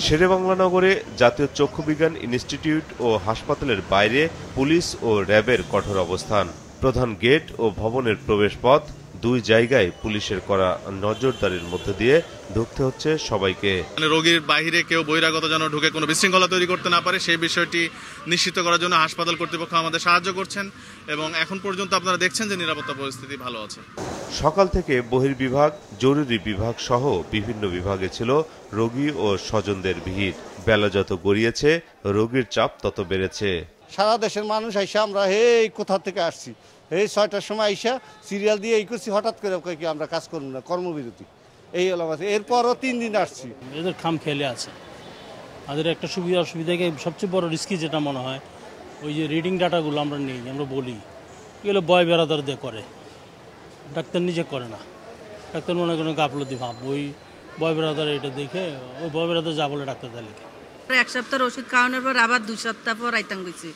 শেরেবাংলা নগরে জাতীয় চক্ষু বিজ্ঞান ইনস্টিটিউট ও হাসপাতালের বাইরে পুলিশ ও র্যাবের কঠোর অবস্থান। প্রধান গেট ও ভবনের প্রবেশপথ দুই জায়গায় পুলিশের করা নজরদারির মধ্য দিয়ে ঢুকতে হচ্ছে সবাইকে। রোগীর বাইরে কেউ বহিরাগত যেন ঢুকে কোনো বিশৃঙ্খলা তৈরি করতে না পারে সেই বিষয়টি নিশ্চিত করার জন্য হাসপাতাল কর্তৃপক্ষ আমাদের সাহায্য করছেন এবং এখন পর্যন্ত আপনারা দেখছেন যে নিরাপত্তা পরিস্থিতি ভালো আছে। সকাল থেকে বহির্বিভাগ, জরুরি বিভাগ সহ বিভিন্ন বিভাগে ছিল রোগী ও স্বজনদের ভিড়। বেলা যত গড়িয়েছে রোগীর চাপ তত বেড়েছে। সারা দেশের মানুষ আইসা আমরা কোথা থেকে আসছি, 6টার সময় আইসা সিরিয়াল দিয়ে এই করছি, হঠাৎ করে আমরা কাজ করব না, কর্মবিরতি এই হলো। এরপরও 3 দিন আসছি। এদের খাম খেলে আছে। আমাদের একটা সুবিধা অসুবিধাকে সবচেয়ে বড় রিস্কি যেটা মনে হয় ওই যে রিডিং ডাটাগুলো আমরা নেই, আমরা বলি এগুলো বয় বেড়াদার দিয়ে করে, ডাক্তার নিজে করে না। ডাক্তার মনে করেন গাফলতি ভাব, ওই বয় বেড়াদার এটা দেখে ওই বয় বেড়াদার যা বলে ডাক্তার তা লিখে। 1 সপ্তাহ ওষুধ খাওয়ানোর পর আবার 2 সপ্তাহ পর আইতাম গেছি।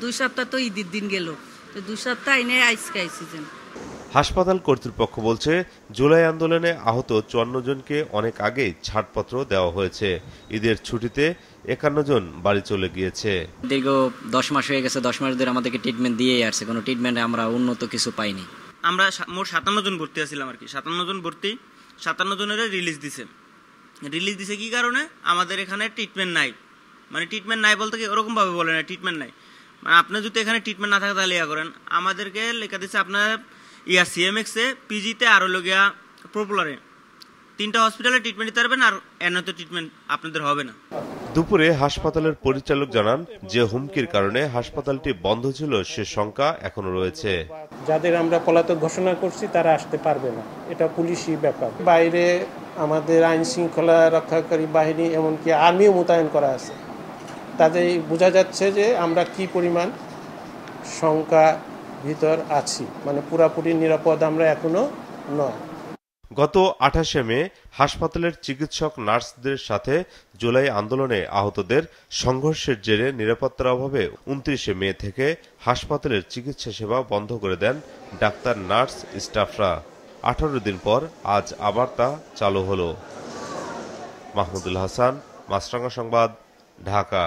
2 সপ্তাহ তো ঈদের দিন গেল, তো 2 সপ্তাহ এনে আইসকে আইসিছেন। হাসপাতাল কর্তৃপক্ষ বলছে জুলাই আন্দোলনে আহত 54 জনকে অনেক আগেই ছাড়পত্র দেওয়া হয়েছে। ঈদের ছুটিতে 51 জন বাড়ি চলে গিয়েছে। দীর্ঘ 10 মাস হয়ে গেছে, 10 মাস ধরে আমাদেরকে ট্রিটমেন্ট দিয়েই আসছে, কোনো ট্রিটমেন্টে আমরা উন্নত কিছু পাইনি। আমরা মোট 57 জন ভর্তি আছিলাম আর কি। 57 জন ভর্তি, 57 জনের রিলিজ দিছে কি কারণে? আমাদের এখানে ট্রিটমেন্ট নাই। মানে ট্রিটমেন্ট নাই বলতে কি ওরকম ভাবে বলে না, ট্রিটমেন্ট নাই মানে আপনার যদি এখানে ট্রিটমেন্ট না থাকে তাহলে করেন। আমাদেরকে লেখা দিচ্ছে আপনার সিএমএক্স এ, পিজিতে আর লগিয়া পপুলারে 3টা হসপিটালে ট্রিটমেন্ট দিতে পারবেন, আর এনতে ট্রিটমেন্ট আপনাদের হবে না। দুপুরে হাসপাতালের পরিচালক জানান যে হুমকির কারণে হাসপাতালটি বন্ধ ছিল সে শঙ্কা এখনো রয়েছে। যাদের আমরা পলাতক ঘোষণা করছি তারা আসতে পারবে না, এটা পুলিশি ব্যাপার। বাইরে আমাদের আইন শৃঙ্খলা রক্ষাকারী বাহিনী এমনকি আর্মিও মোতায়েন করা আছে। তাতে বোঝা যাচ্ছে যে আমরা কি পরিমাণ শঙ্কা ভিতর আছি, মানে পুরাপুরি নিরাপদ আমরা এখনো নয়। গত 28শে মে হাসপাতালের চিকিৎসক নার্সদের সাথে জুলাই আন্দোলনে আহতদের সংঘর্ষের জেরে নিরাপত্তার অভাবে 29শে মে থেকে হাসপাতালের চিকিৎসা সেবা বন্ধ করে দেন ডাক্তার, নার্স, স্টাফরা। 18 দিন পর আজ আবার তা চালু হলো। মাহমুদুল হাসান, মাছরাঙা সংবাদ, ঢাকা।